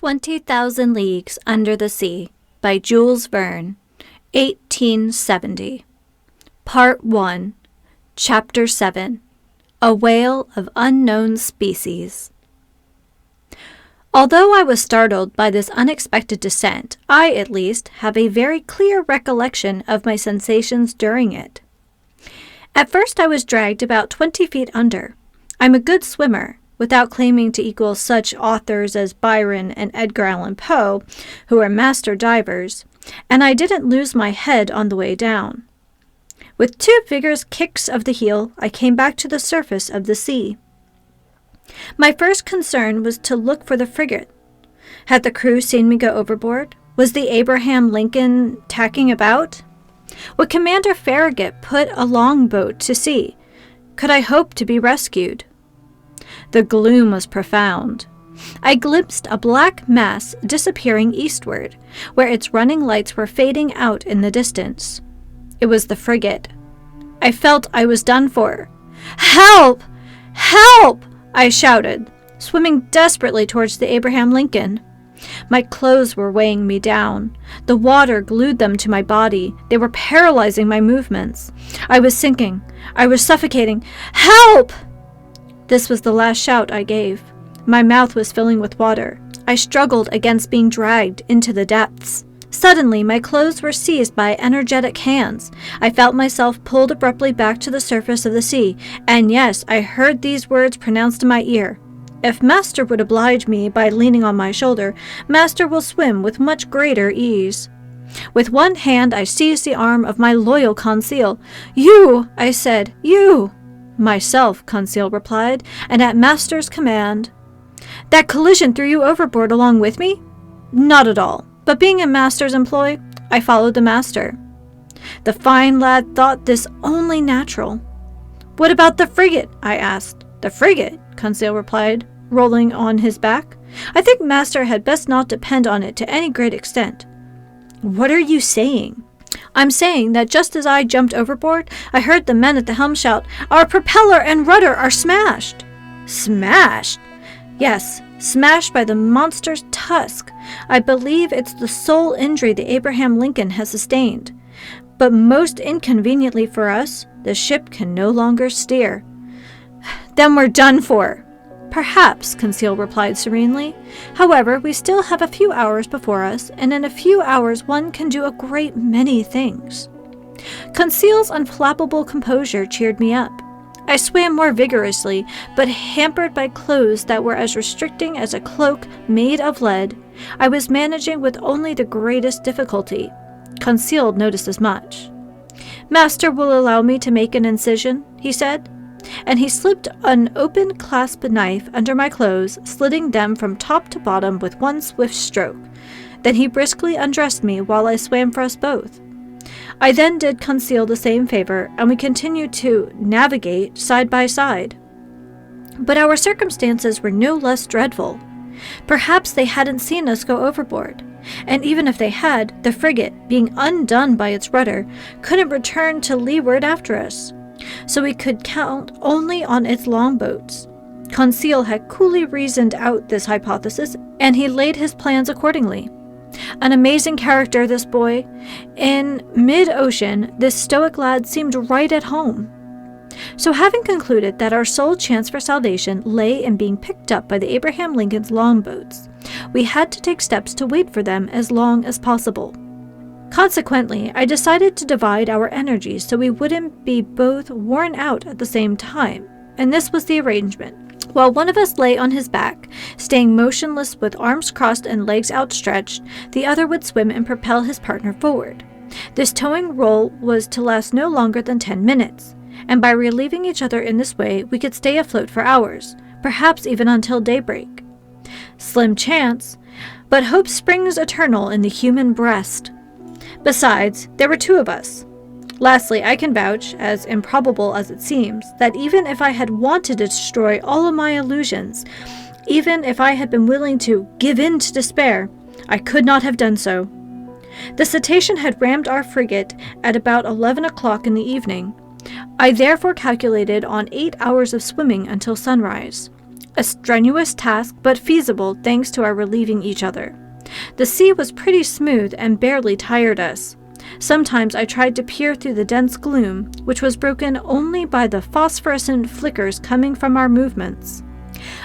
20,000 Leagues Under the Sea by Jules Verne, 1870. Part 1, Chapter 7, A Whale of Unknown Species. Although I was startled by this unexpected descent, I, at least, have a very clear recollection of my sensations during it. At first I was dragged about 20 feet under. I'm a good swimmer, without claiming to equal such authors as Byron and Edgar Allan Poe, who are master divers, and I didn't lose my head on the way down. With 2 vigorous kicks of the heel, I came back to the surface of the sea. My first concern was to look for the frigate. Had the crew seen me go overboard? Was the Abraham Lincoln tacking about? Would Commander Farragut put a longboat to sea? Could I hope to be rescued? The gloom was profound. I glimpsed a black mass disappearing eastward, where its running lights were fading out in the distance. It was the frigate. I felt I was done for. "Help! Help!" I shouted, swimming desperately towards the Abraham Lincoln. My clothes were weighing me down. The water glued them to my body. They were paralyzing my movements. I was sinking. I was suffocating. "Help!" This was the last shout I gave. My mouth was filling with water. I struggled against being dragged into the depths. Suddenly, my clothes were seized by energetic hands. I felt myself pulled abruptly back to the surface of the sea, and yes, I heard these words pronounced in my ear. "If Master would oblige me by leaning on my shoulder, Master will swim with much greater ease." With one hand, I seized the arm of my loyal Conseil. "You!" I said. "You!" "Myself," Conseil replied, "and at Master's command." "That collision threw you overboard along with me?" "Not at all, but being in Master's employ, I followed the Master." The fine lad thought this only natural. "What about the frigate?" I asked. "The frigate?" Conseil replied, rolling on his back. "I think Master had best not depend on it to any great extent." "What are you saying?" "I'm saying that just as I jumped overboard, I heard the men at the helm shout, 'Our propeller and rudder are smashed!'" "Smashed?" "Yes, smashed by the monster's tusk. I believe it's the sole injury the Abraham Lincoln has sustained. But most inconveniently for us, the ship can no longer steer." "Then we're done for." "Perhaps," Conseil replied serenely. "However, we still have a few hours before us, and in a few hours one can do a great many things." Conseil's unflappable composure cheered me up. I swam more vigorously, but hampered by clothes that were as restricting as a cloak made of lead, I was managing with only the greatest difficulty. Conseil noticed as much. "Master will allow me to make an incision," he said, and he slipped an open clasp knife under my clothes, slitting them from top to bottom with one swift stroke. Then he briskly undressed me while I swam for us both. I then did Conseil the same favor, and we continued to navigate side by side. But our circumstances were no less dreadful. Perhaps they hadn't seen us go overboard, and even if they had, the frigate, being undone by its rudder, couldn't return to leeward after us. So we could count only on its longboats. Conseil had coolly reasoned out this hypothesis, and he laid his plans accordingly. An amazing character, this boy. In mid-ocean, this stoic lad seemed right at home. So having concluded that our sole chance for salvation lay in being picked up by the Abraham Lincoln's longboats, we had to take steps to wait for them as long as possible. Consequently, I decided to divide our energies so we wouldn't be both worn out at the same time, and this was the arrangement. While one of us lay on his back, staying motionless with arms crossed and legs outstretched, the other would swim and propel his partner forward. This towing role was to last no longer than 10 minutes, and by relieving each other in this way, we could stay afloat for hours, perhaps even until daybreak. Slim chance, but hope springs eternal in the human breast. Besides, there were 2 of us. Lastly, I can vouch, as improbable as it seems, that even if I had wanted to destroy all of my illusions, even if I had been willing to give in to despair, I could not have done so. The cetacean had rammed our frigate at about 11 o'clock in the evening. I therefore calculated on 8 hours of swimming until sunrise. A strenuous task, but feasible thanks to our relieving each other. The sea was pretty smooth and barely tired us. Sometimes I tried to peer through the dense gloom, which was broken only by the phosphorescent flickers coming from our movements.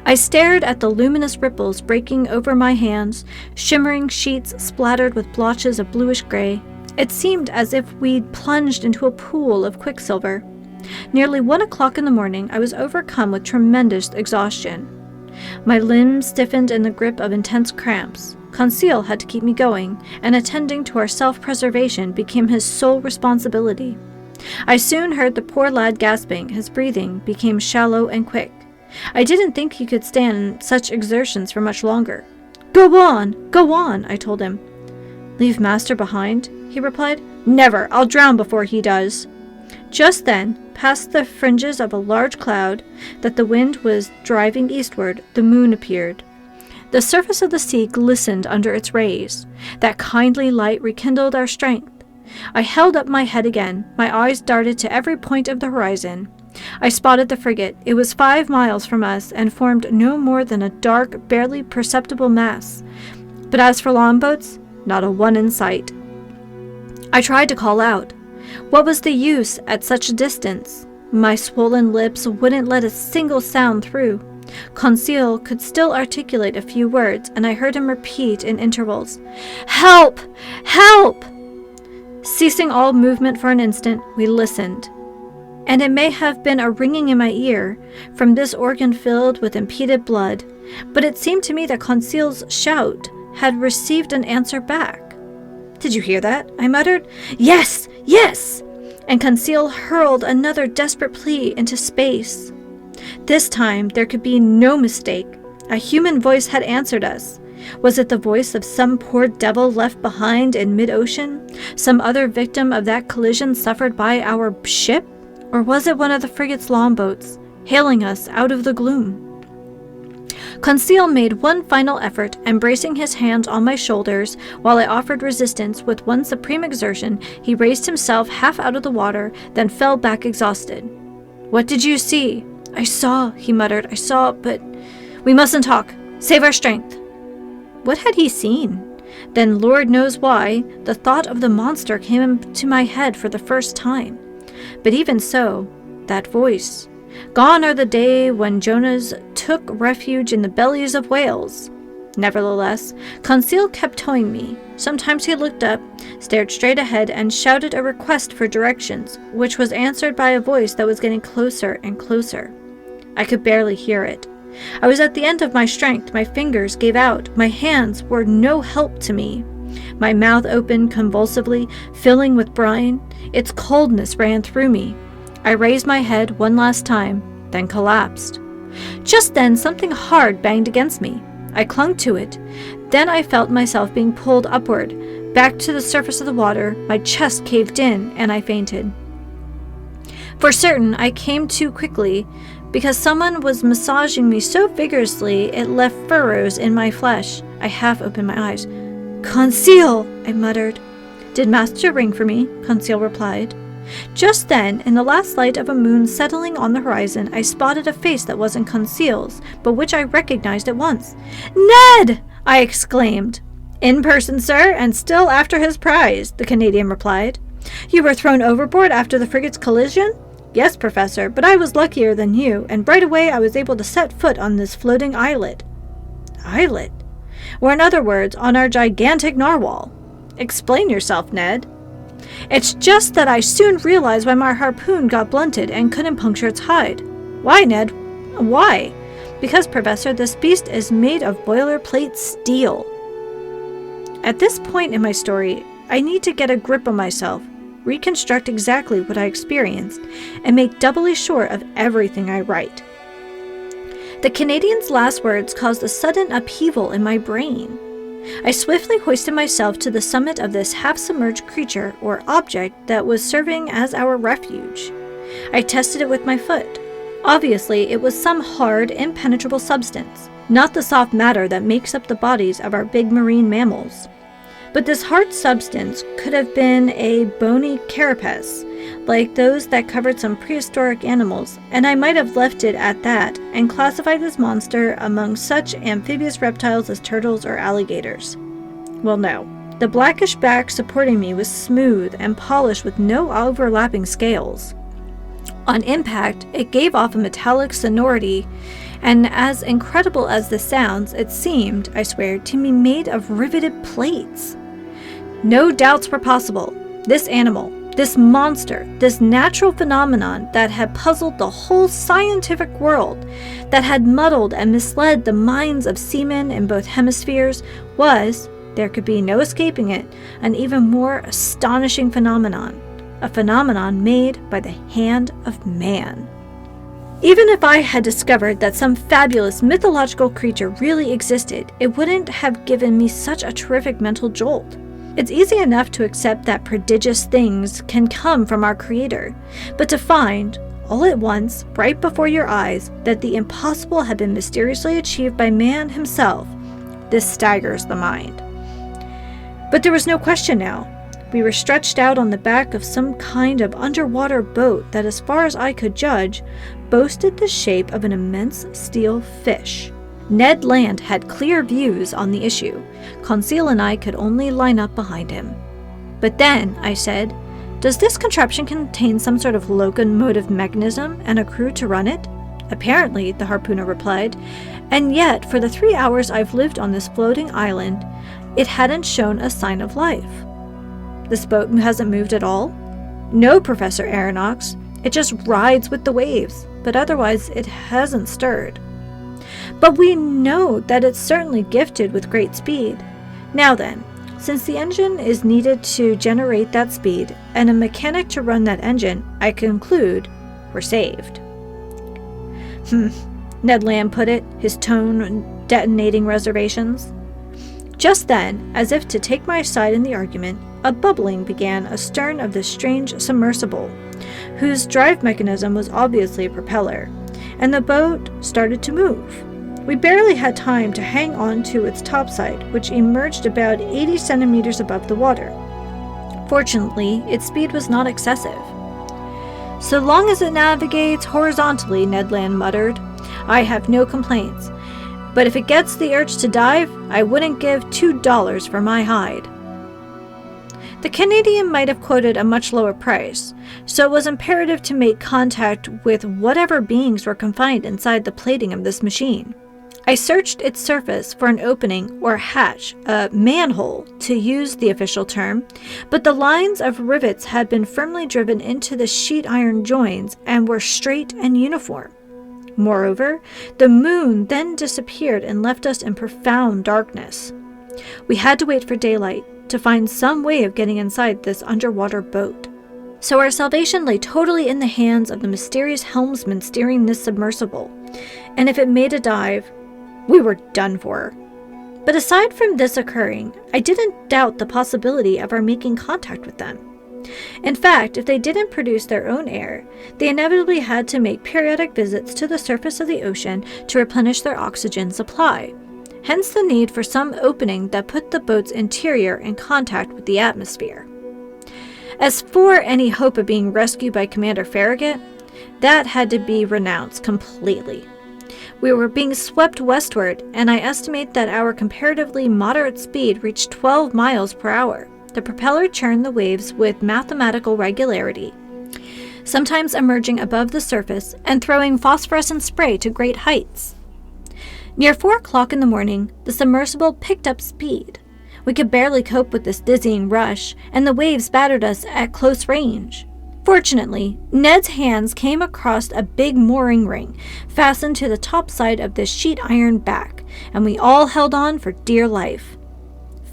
I stared at the luminous ripples breaking over my hands, shimmering sheets splattered with blotches of bluish gray. It seemed as if we'd plunged into a pool of quicksilver. Nearly 1 o'clock in the morning, I was overcome with tremendous exhaustion. My limbs stiffened in the grip of intense cramps. Conseil had to keep me going, and attending to our self-preservation became his sole responsibility. I soon heard the poor lad gasping. His breathing became shallow and quick. I didn't think he could stand such exertions for much longer. Go on, I told him. Leave master behind? He replied. Never, I'll drown before he does. Just then, past the fringes of a large cloud that the wind was driving eastward, the moon appeared. The surface of the sea glistened under its rays. That kindly light rekindled our strength. I held up my head again. My eyes darted to every point of the horizon. I spotted the frigate. It was 5 miles from us and formed no more than a dark, barely perceptible mass. But as for longboats, not a one in sight. I tried to call out. What was the use at such a distance? My swollen lips wouldn't let a single sound through. Conseil could still articulate a few words, and I heard him repeat in intervals, "Help! Help!" Ceasing all movement for an instant, we listened. And it may have been a ringing in my ear, from this organ filled with impeded blood, but it seemed to me that Conseil's shout had received an answer back. "Did you hear that?" I muttered. "Yes! Yes!" And Conseil hurled another desperate plea into space. This time there could be no mistake. A human voice had answered us. Was it the voice of some poor devil left behind in mid-ocean? Some other victim of that collision suffered by our ship? Or was it one of the frigate's longboats, hailing us out of the gloom? Conseil made one final effort, and bracing his hands on my shoulders while I offered resistance with one supreme exertion, he raised himself half out of the water, then fell back exhausted. "What did you see?" "I saw," he muttered. "I saw, but we mustn't talk. Save our strength." What had he seen? Then, Lord knows why, the thought of the monster came into my head for the first time. But even so, that voice. Gone are the day when Jonahs took refuge in the bellies of whales. Nevertheless, Conseil kept towing me. Sometimes he looked up, stared straight ahead, and shouted a request for directions, which was answered by a voice that was getting closer and closer. I could barely hear it. I was at the end of my strength. My fingers gave out. My hands were no help to me. My mouth opened convulsively, filling with brine. Its coldness ran through me. I raised my head one last time, then collapsed. Just then, something hard banged against me. I clung to it. Then I felt myself being pulled upward, back to the surface of the water. My chest caved in, and I fainted. For certain, I came to quickly, because someone was massaging me so vigorously it left furrows in my flesh. I half opened my eyes. "Conseil!" I muttered. "Did master ring for me?" Conseil replied. Just then, in the last light of a moon settling on the horizon, I spotted a face that wasn't Conseil's, but which I recognized at once. "Ned!" I exclaimed. "In person, sir, and still after his prize," the Canadian replied. "You were thrown overboard after the frigate's collision?" "Yes, Professor, but I was luckier than you, and right away I was able to set foot on this floating islet." "Islet?" "Or in other words, on our gigantic narwhal." "Explain yourself, Ned." "It's just that I soon realized why my harpoon got blunted and couldn't puncture its hide." "Why, Ned? Why?" "Because, Professor, this beast is made of boilerplate steel." At this point in my story, I need to get a grip on myself, reconstruct exactly what I experienced, and make doubly sure of everything I write. The Canadian's last words caused a sudden upheaval in my brain. I swiftly hoisted myself to the summit of this half-submerged creature or object that was serving as our refuge. I tested it with my foot. Obviously, it was some hard, impenetrable substance, not the soft matter that makes up the bodies of our big marine mammals. But this hard substance could have been a bony carapace, like those that covered some prehistoric animals, and I might have left it at that and classified this monster among such amphibious reptiles as turtles or alligators. Well, no. The blackish back supporting me was smooth and polished with no overlapping scales. On impact, it gave off a metallic sonority, and as incredible as this sounds, it seemed, I swear, to be made of riveted plates. No doubts were possible. This animal, this monster, this natural phenomenon that had puzzled the whole scientific world, that had muddled and misled the minds of seamen in both hemispheres, was, there could be no escaping it, an even more astonishing phenomenon, a phenomenon made by the hand of man. Even if I had discovered that some fabulous mythological creature really existed, it wouldn't have given me such a terrific mental jolt. It's easy enough to accept that prodigious things can come from our Creator, but to find, all at once, right before your eyes, that the impossible had been mysteriously achieved by man himself, this staggers the mind. But there was no question now. We were stretched out on the back of some kind of underwater boat that, as far as I could judge, boasted the shape of an immense steel fish. Ned Land had clear views on the issue. Conseil and I could only line up behind him. But then, I said, does this contraption contain some sort of locomotive mechanism and a crew to run it? Apparently, the harpooner replied, and yet for the 3 hours I've lived on this floating island, it hadn't shown a sign of life. This boat hasn't moved at all? No, Professor Aronnax. It just rides with the waves, but otherwise it hasn't stirred. But we know that it's certainly gifted with great speed. Now then, since the engine is needed to generate that speed, and a mechanic to run that engine, I conclude we're saved. Ned Land put it, his tone detonating reservations. Just then, as if to take my side in the argument, a bubbling began astern of the strange submersible, whose drive mechanism was obviously a propeller, and the boat started to move. We barely had time to hang on to its topside, which emerged about 80 centimeters above the water. Fortunately, its speed was not excessive. So long as it navigates horizontally, Ned Land muttered, I have no complaints. But if it gets the urge to dive, I wouldn't give $2 for my hide. The Canadian might have quoted a much lower price, so it was imperative to make contact with whatever beings were confined inside the plating of this machine. I searched its surface for an opening or hatch, a manhole to use the official term, but the lines of rivets had been firmly driven into the sheet iron joins and were straight and uniform. Moreover, the moon then disappeared and left us in profound darkness. We had to wait for daylight to find some way of getting inside this underwater boat. So our salvation lay totally in the hands of the mysterious helmsman steering this submersible, and if it made a dive, we were done for. But aside from this occurring, I didn't doubt the possibility of our making contact with them. In fact, if they didn't produce their own air, they inevitably had to make periodic visits to the surface of the ocean to replenish their oxygen supply. Hence the need for some opening that put the boat's interior in contact with the atmosphere. As for any hope of being rescued by Commander Farragut, that had to be renounced completely. We were being swept westward, and I estimate that our comparatively moderate speed reached 12 miles per hour. The propeller churned the waves with mathematical regularity, sometimes emerging above the surface and throwing phosphorescent spray to great heights. Near 4 o'clock in the morning, the submersible picked up speed. We could barely cope with this dizzying rush, and the waves battered us at close range. Fortunately, Ned's hands came across a big mooring ring fastened to the top side of the sheet iron back, and we all held on for dear life.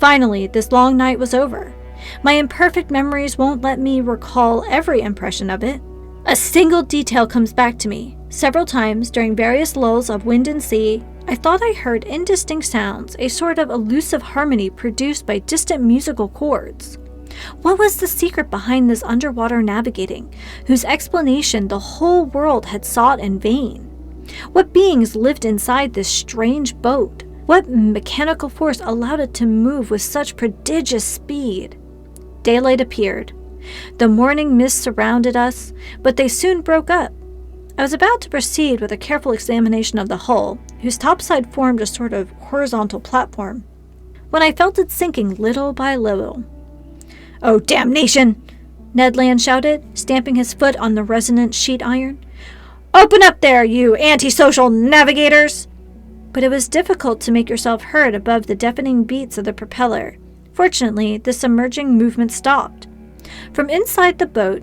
Finally, this long night was over. My imperfect memories won't let me recall every impression of it. A single detail comes back to me. Several times, during various lulls of wind and sea, I thought I heard indistinct sounds, a sort of elusive harmony produced by distant musical chords. What was the secret behind this underwater navigating, whose explanation the whole world had sought in vain? What beings lived inside this strange boat? What mechanical force allowed it to move with such prodigious speed? Daylight appeared. The morning mist surrounded us, but they soon broke up. I was about to proceed with a careful examination of the hull, whose topside formed a sort of horizontal platform, when I felt it sinking little by little. "Oh, damnation!" Ned Land shouted, stamping his foot on the resonant sheet iron. "Open up there, you antisocial navigators!" But it was difficult to make yourself heard above the deafening beats of the propeller. Fortunately, the submerging movement stopped. From inside the boat,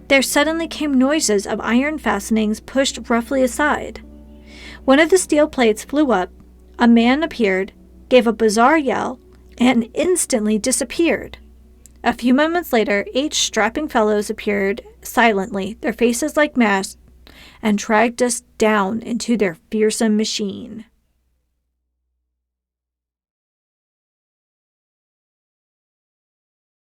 there suddenly came noises of iron fastenings pushed roughly aside. One of the steel plates flew up, a man appeared, gave a bizarre yell, and instantly disappeared. A few moments later, 8 strapping fellows appeared silently, their faces like masks, and dragged us down into their fearsome machine.